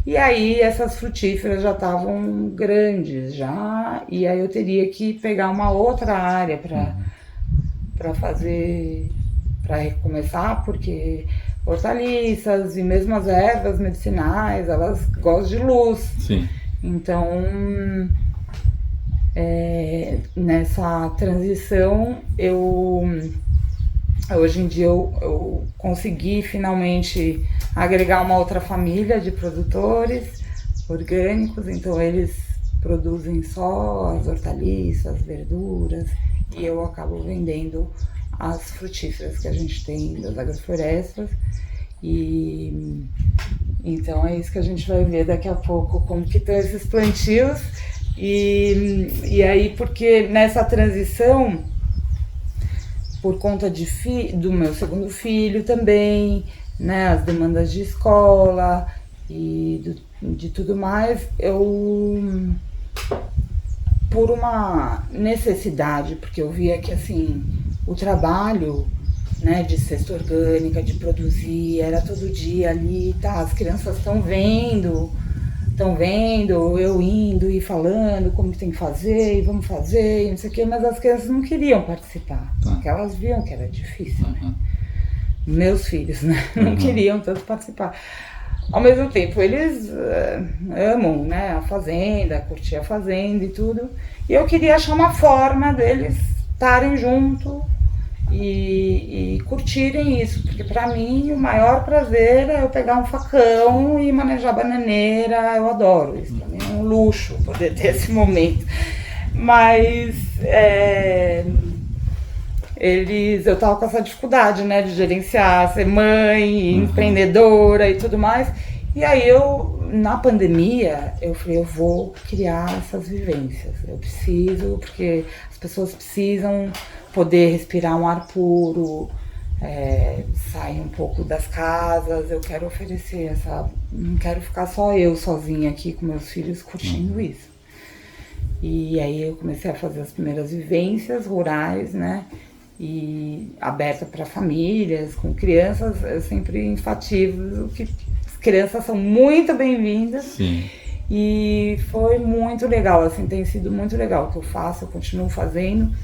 e aí essas frutíferas já estavam grandes já, e aí eu teria que pegar uma outra área para fazer, para recomeçar, porque hortaliças e mesmo as ervas medicinais, elas gostam de luz. Sim. Então, nessa transição, hoje em dia eu consegui finalmente agregar uma outra família de produtores orgânicos, então eles produzem só as hortaliças, verduras, e eu acabo vendendo as frutíferas que a gente tem das agroflorestas. E então é isso que a gente vai ver daqui a pouco, como que estão esses plantios. E aí, porque nessa transição, por conta do meu segundo filho também, né, as demandas de escola e de tudo mais, por uma necessidade, porque eu via que assim, o trabalho, né, de cesta orgânica, de produzir, era todo dia ali, tá, as crianças estão vendo eu indo e falando como que tem que fazer, e vamos fazer, e não sei o quê, mas as crianças não queriam participar, porque elas viam que era difícil, né? Meus filhos, né, não queriam tanto participar. Ao mesmo tempo, eles amam, né, a fazenda, curtir a fazenda e tudo, e eu queria achar uma forma deles estarem junto e curtirem isso, porque para mim o maior prazer é eu pegar um facão e manejar bananeira, eu adoro isso, para mim é um luxo poder ter esse momento, mas eu tava com essa dificuldade, né, de gerenciar, ser mãe, empreendedora e tudo mais, e aí na pandemia, eu falei, eu vou criar essas vivências, eu preciso, porque as pessoas precisam poder respirar um ar puro, sair um pouco das casas, eu quero oferecer não quero ficar só eu sozinha aqui com meus filhos curtindo isso. E aí eu comecei a fazer as primeiras vivências rurais, né, e aberta para famílias, com crianças. Eu sempre enfatizo que as crianças são muito bem-vindas. Sim. E foi muito legal, assim, tem sido muito legal o que eu faço, eu continuo fazendo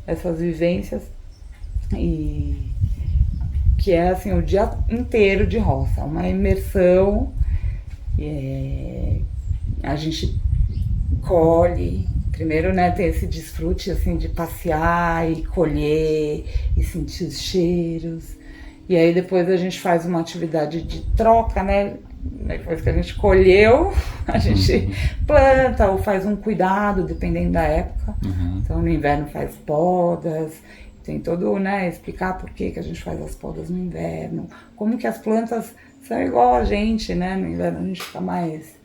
essas vivências, e que é assim o dia inteiro de roça, uma imersão, a gente colhe, primeiro, né, tem esse desfrute assim de passear e colher e sentir os cheiros, e aí depois a gente faz uma atividade de troca, né, depois que a gente colheu, a gente planta ou faz um cuidado, dependendo da época. Então no inverno faz podas, tem todo, né, explicar por que a gente faz as podas no inverno, como que as plantas são igual a gente, né, no inverno a gente fica mais,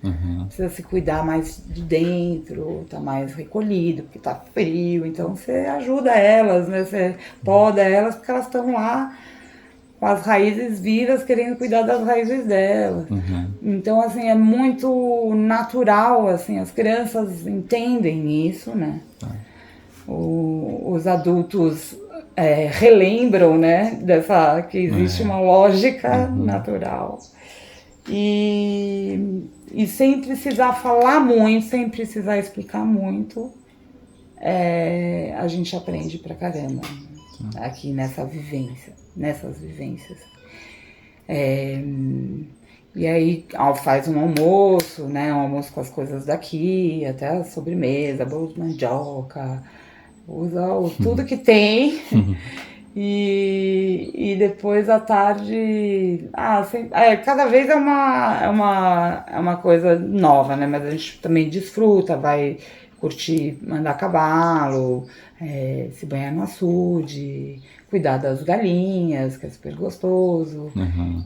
precisa se cuidar mais de dentro, tá mais recolhido, porque tá frio, então você ajuda elas, né, você poda elas porque elas estão lá com as raízes vivas, querendo cuidar das raízes dela. Então, assim, é muito natural, assim, as crianças entendem isso, né? Os adultos relembram, né, que existe uma lógica natural. E sem precisar falar muito, sem precisar explicar muito, a gente aprende pra caramba aqui nessas vivências. E aí faz um almoço, né? Um almoço com as coisas daqui, até a sobremesa, bolo de mandioca, usa tudo que tem. E depois à tarde, cada vez é uma coisa nova, né? Mas a gente também desfruta, vai curtir, andar a cavalo, se banhar no açude, cuidar das galinhas, que é super gostoso.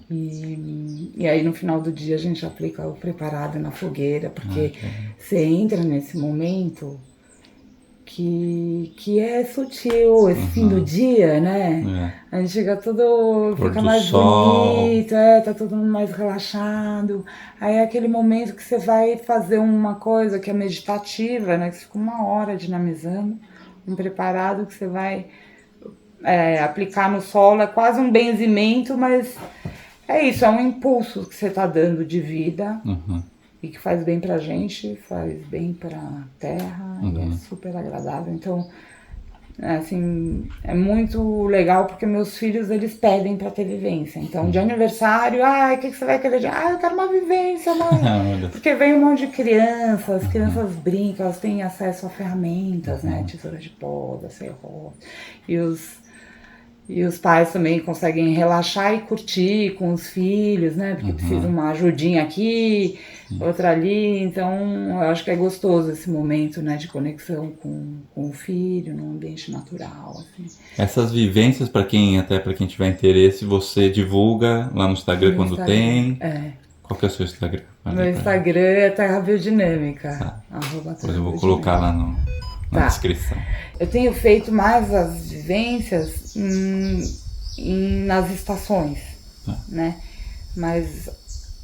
E aí no final do dia a gente aplica o preparado na fogueira, porque você entra nesse momento que é sutil, esse fim do dia, né? A gente fica fica mais bonito, tá todo mundo mais relaxado. Aí é aquele momento que você vai fazer uma coisa que é meditativa, né? Que você fica 1 hora dinamizando, um preparado que você vai aplicar no solo, é quase um benzimento, mas é isso, é um impulso que você tá dando de vida. E que faz bem pra gente, faz bem pra terra, e é super agradável. Então, assim, é muito legal porque meus filhos, eles pedem pra ter vivência. Então, de aniversário, o que você vai querer? Eu quero uma vivência, mãe. Porque vem um monte de crianças, as crianças brincam, elas têm acesso a ferramentas, né? Tesoura de poda, serrote. E os pais também conseguem relaxar e curtir com os filhos, né? Porque precisa uma ajudinha aqui, outra ali. Então, eu acho que é gostoso esse momento, né? De conexão com o filho, num ambiente natural, assim. Essas vivências, para quem tiver interesse, você divulga lá no Instagram quando tem? Qual que é o seu Instagram? Meu Instagram é Terra Biodinâmica. Depois eu vou colocar lá na descrição. Eu tenho feito mais as vivências nas estações, né? Mas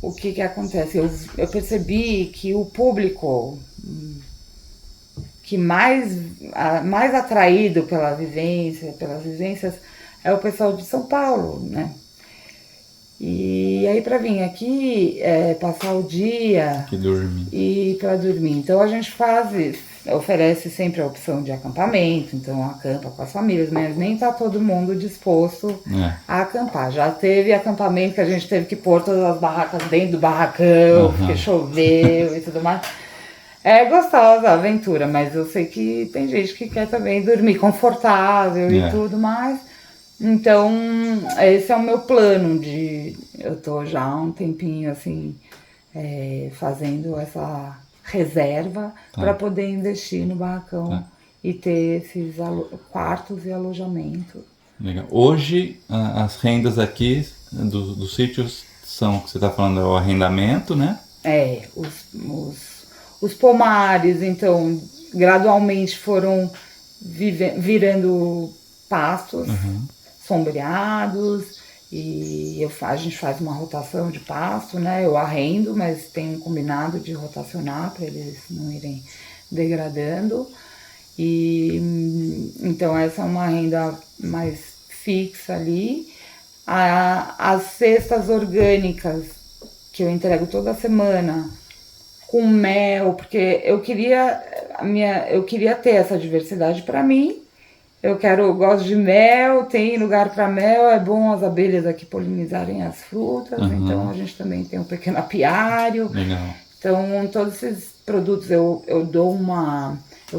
o que acontece? Eu percebi que o público que mais atraído pelas vivências é o pessoal de São Paulo, né? E aí para vir aqui, passar o dia e para dormir. Então a gente oferece sempre a opção de acampamento, então acampa com as famílias, mas nem tá todo mundo disposto a acampar. Já teve acampamento que a gente teve que pôr todas as barracas dentro do barracão, porque choveu e tudo mais. É gostosa a aventura, mas eu sei que tem gente que quer também dormir confortável e tudo mais. Então, esse é o meu plano eu tô já há um tempinho assim, fazendo essa reserva para poder investir no barracão e ter esses quartos e alojamento. Legal. Hoje, as rendas aqui dos sítios são, que você está falando, é o arrendamento, né? Os pomares, então, gradualmente foram virando pastos sombreados, e a gente faz uma rotação de pasto, né? Eu arrendo, mas tem um combinado de rotacionar para eles não irem degradando. E então essa é uma renda mais fixa ali. As cestas orgânicas que eu entrego toda semana com mel, porque eu queria ter essa diversidade para mim. Eu gosto de mel, tem lugar para mel, é bom as abelhas aqui polinizarem as frutas, então a gente também tem um pequeno apiário. Legal. Então todos esses produtos eu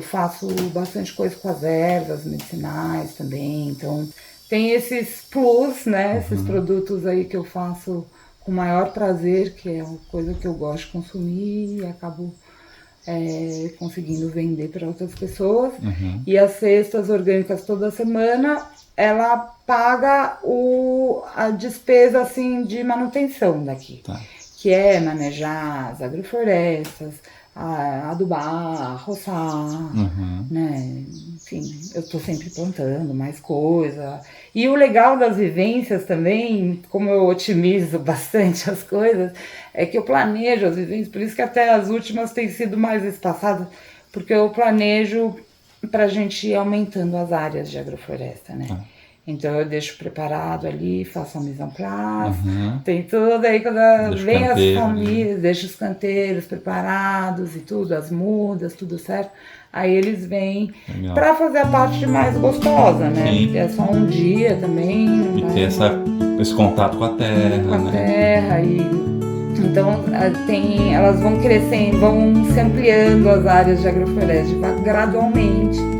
faço bastante coisa com as ervas medicinais também, então tem esses plus, né, esses produtos aí que eu faço com maior prazer, que é uma coisa que eu gosto de consumir e acabo conseguindo vender para outras pessoas. E as cestas orgânicas toda semana, ela paga a despesa assim, de manutenção daqui, que é manejar as agroflorestas, adubar, roçar, né? Enfim, eu tô sempre plantando mais coisa. E o legal das vivências também, como eu otimizo bastante as coisas, é que eu planejo as vivências, por isso que até as últimas têm sido mais espaçadas, porque eu planejo pra gente ir aumentando as áreas de agrofloresta, né? Então eu deixo preparado ali, faço a mise en place, tem tudo aí, quando vem as famílias, deixo os canteiros preparados e tudo, as mudas, tudo certo. Aí eles vêm para fazer a parte mais gostosa, né? Sim. Porque é só um dia também. E ter esse contato com a terra, com a terra então elas vão crescendo, vão se ampliando as áreas de agrofloresta gradualmente.